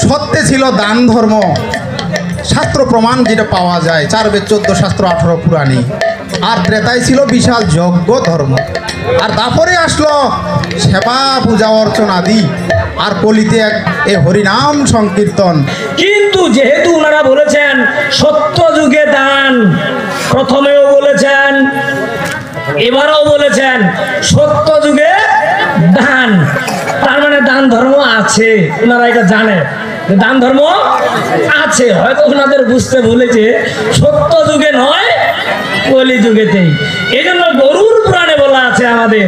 সত্যে ছিল দান ধর্ম, শাস্ত্র প্রমাণ যেটা পাওয়া যায় 4 বেদ 14 শাস্ত্র 18 পুরাণী। আর ত্রেতায় ছিল বিশাল যজ্ঞ ধর্ম। আর তারপরে আসলো সেবা পূজা অর্চনা আদি। আর কলিতে এ হরিনাম সংকীর্তন। কিন্তু যেহেতু ওনারা বলেছেন সত্য যুগে দান, প্রথমেও বলেছেন এবারও বলেছেন সত্য যুগে দান, তার মানে দান ধর্ম আছে। ওনারা এটা জানে দান ধর্ম আছে, হয়তো ওনাদের বুঝতে বলেছে সত্য যুগে নয় কলি যুগেতেই। এই জন্য গরুর পুরাণে বলা আছে আমাদের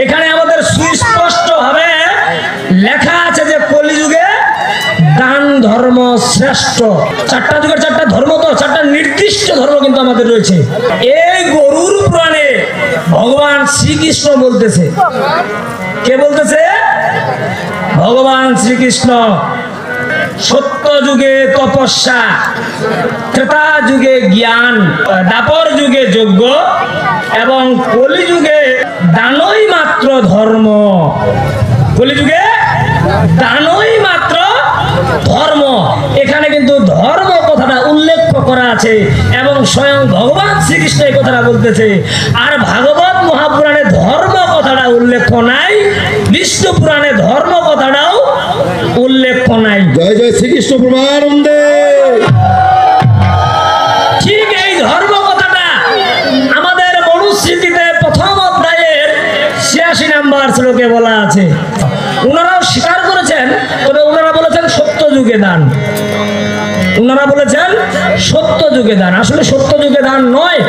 এখানে, আমাদের সুস্পষ্ট ভাবে লেখা আছে যে কলিযুগে দান ধর্ম শ্রেষ্ঠ। 4টা যুগের 4টা ধর্ম, তো 4টা নির্দিষ্ট ধর্ম কিন্তু আমাদের রয়েছে। এই গরুর পুরাণে ভগবান শ্রীকৃষ্ণ বলতেছে, কে বলতেছে? ভগবান শ্রীকৃষ্ণ। সত্য যুগে তপস্যা, ত্রেতা যুগে জ্ঞান, দ্বাপর যুগে যজ্ঞ এবং কলি যুগে দানই মাত্র ধর্ম। কলি যুগে দানই মাত্র ধর্ম। এখানে কিন্তু ধর্ম কথাটা উল্লেখ করা আছে এবং স্বয়ং ভগবান শ্রীকৃষ্ণ এই কথাটা বলতেছে। আর ভাগবত মহাপুরাণে ধর্ম কথাটা উল্লেখ নাই, বিষ্ণু পুরাণে ধর্ম কথাটাও উল্লেখ নাই। জয় জয় শ্রীকৃষ্ণ প্রমানন্দে। ঠিক এই ধর্ম কথাটা আমাদের মনুস্মৃতিতে প্রথম অধ্যায়ের 86 নম্বর শ্লোকে বলা আছে। ওনারাও স্বীকার করেছেন, তবে ওনারা বলেছেন সত্য যুগে দান। ওনারা বলেছেন সত্য যুগে দান, আসলে সত্য যুগে দান নয়।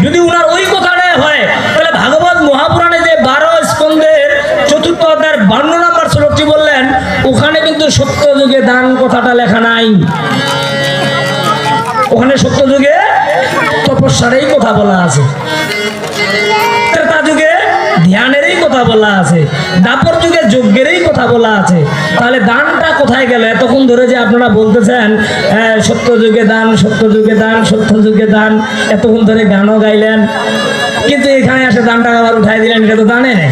যদি ওনার ওই কথাটাই হয় তাহলে ভাগবত মহাপুরাণে যে 12 স্কন্ধের 4র্থ অধ্যায়ের 52 নম্বর শ্লোকটি বললেন, ওখানে কিন্তু সত্য যুগে দান কথাটা লেখা নাই। ওখানে সত্য যুগে তপস্যারই কথা বলা আছে, ত্রেতা যুগে ধ্যানেরই কথা বলা আছে, দ্বাপর যুগে যজ্ঞেরই কথা বলা আছে। তাহলে দানটা কোথায় গেল? এতক্ষণ ধরে যে আপনারা বলতেছেন সত্য যুগে দান, সত্য যুগে দান, সত্য যুগে দান, এতক্ষণ ধরে গানও গাইলেন, কিন্তু এখানে এসে দানটা আবার উঠাই দিলেন, এটা তো দানে নেই।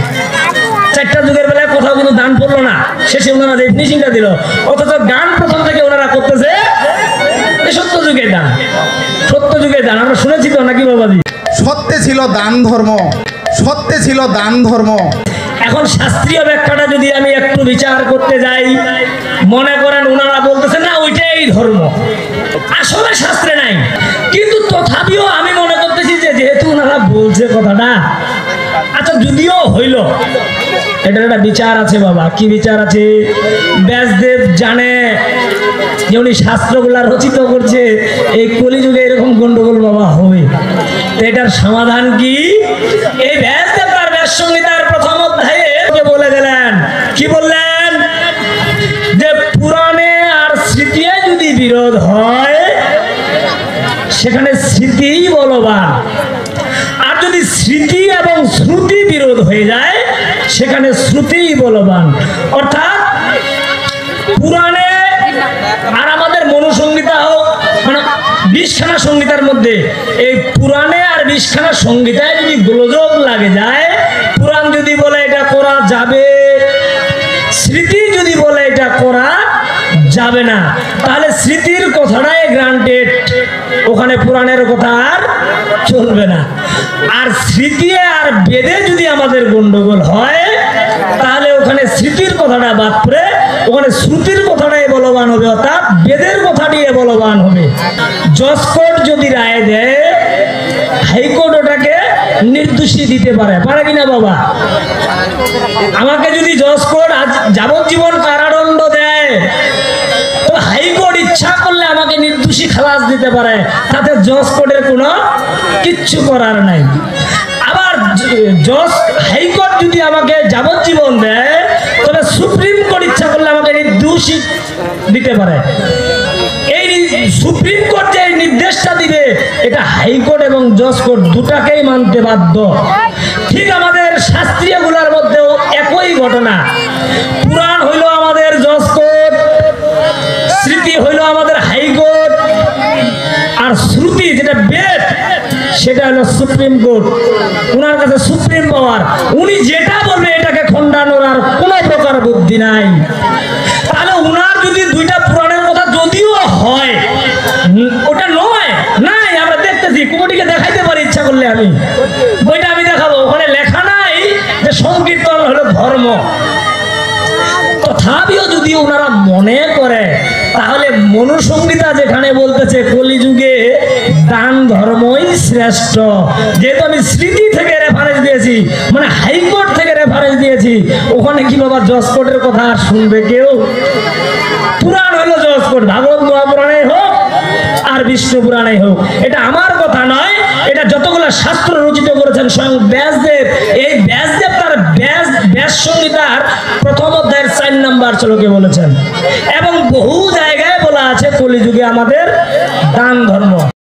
4টা যুগের বেলায় কোথাও কিন্তু দান পড়লো না, শেষে ওনারা যে ফিনিশিংটা দিল, অথচ গান প্রথম থেকে ওনারা করতেছে সত্য যুগে দান, সত্য যুগে দান। আমরা শুনেছি তো নাকি বাবাজি? সত্যে ছিল দান ধর্ম, সত্যে ছিল দান ধর্ম। এখন শাস্ত্রীয় ব্যাখ্যাটা যদি আমি একটু বিচার করতে যাই, মনে করেন ওনারা বলতেছে না ওইটাই ধর্ম, আসলে শাস্ত্রে নাই। কিন্তু তথাপিও আমি মনে করতেছি যে যেহেতু ওনারা বলছে কথাটা, আচ্ছা যদিও হইল, এটার একটা বিচার আছে বাবা। কি বিচার আছে? ব্যাসদেব জানে যে উনি শাস্ত্রগুলা রচিত করছে, এই কলিযুগে এরকম গন্ডগোল বাবা হবে, তো এটার সমাধান কি? এই ব্যাসদেব তার ব্যাস সংহিতার প্রথম অধ্যায়ে বলে গেলেন, কি বললেন? যে পুরাণে আর স্মৃতিতে যদি বিরোধ হয় সেখানে স্মৃতিই বলবান, আর যদি স্মৃতি এবং শ্রুতি বিরোধ হয়ে যায় সেখানে শ্রুতিই বলবান। অর্থাৎ পুরাণে আর আমাদের মনুসংহিতা হোক, মানে 20খানা সংহিতার মধ্যে এই পুরাণে আর 20খানা সংহিতায় যদি গোলযোগ লাগে যায়, পুরাণ যদি বলে এটা করা যাবে, স্মৃতি যদি বলে এটা করা যাবে না, তাহলে স্মৃতির কথাটাই গ্রান্টেড, ওখানে পুরাণের কথা আর চলবে না। আর স্মৃতি আর বেদে যদি আমাদের গন্ডগোল হয় তাহলে ওখানে স্মৃতির কথাটা বাদ পড়ে ওখানে শ্রুতির কথাটাই বলবান হবে, অর্থাৎ বেদের কথাটিই বলবান হবে। জজ কোর্ট যদি রায় দেয়, হাইকোর্ট ওটাকে নির্দোষী দিতে পারে, পারে কিনা বাবা? আমাকে যদি জজ কোর্ট যাবজ্জীবন কারাদণ্ড দেয়, তো হাইকোর্ট ইচ্ছা করলে আমাকে নির্দোষী খালাস দিতে পারে, তাতে জজ কোর্টের কোনো কিচ্ছু করার নাই। আবার হাইকোর্ট যদি আমাকে যাবজ্জীবন দেয়, তবে সুপ্রিম কোর্ট ইচ্ছা করলে আমাকে নির্দোষী দিতে পারে। এই সুপ্রিম কোর্ট যে নির্দেশটা দিবে, এটা হাইকোর্ট এবং জজ কোর্ট দুটাকেই মানতে বাধ্য। ঠিক আমাদের শাস্ত্রীয় গুলার মধ্যেও একই ঘটনা। পুরাণ হইল আমাদের জজ কোর্ট, স্মৃতি হইল আমাদের হাইকোর্ট, আর শ্রুতি যেটা বেদ সেটা হলো সুপ্রিম কোর্ট। উনার কাছে সুপ্রিম পাওয়ার, উনি যেটা বলবে এটাকে খণ্ডানোর আর কোনো প্রকার বুদ্ধি নাই। তাহলে উনার যদি 2টা পুরাণের তথাপিও যদি ওনারা মনে করে, তাহলে মনুসংহিতা যেখানে বলতেছে কলিযুগে দান ধর্মই শ্রেষ্ঠ, যেহেতু আমি স্মৃতি থেকে রেফারেন্স দিয়েছি, মানে হাইকোর্ট থেকে রেফারেন্স দিয়েছি, ওখানে কি বাবা জজ কোর্টের কথা আর শুনবে কেউ? পুরাণ হলো জজ কোর্ট, ভাগবত মহাপুরাণে হোক আর বিষ্ণু পুরাণে হোক, এটা আমার কথা নয়, এটা যতগুলো শাস্ত্র রচিত করেছেন স্বয়ং ব্যাসদেব। এই ব্যাসদেব তার ব্যাস সংহিতার প্রথম অধ্যায়ের 4 নম্বর শ্লোকে বলেছেন, এবং বহু জায়গায় বলা আছে কলিযুগে আমাদের দান ধর্ম।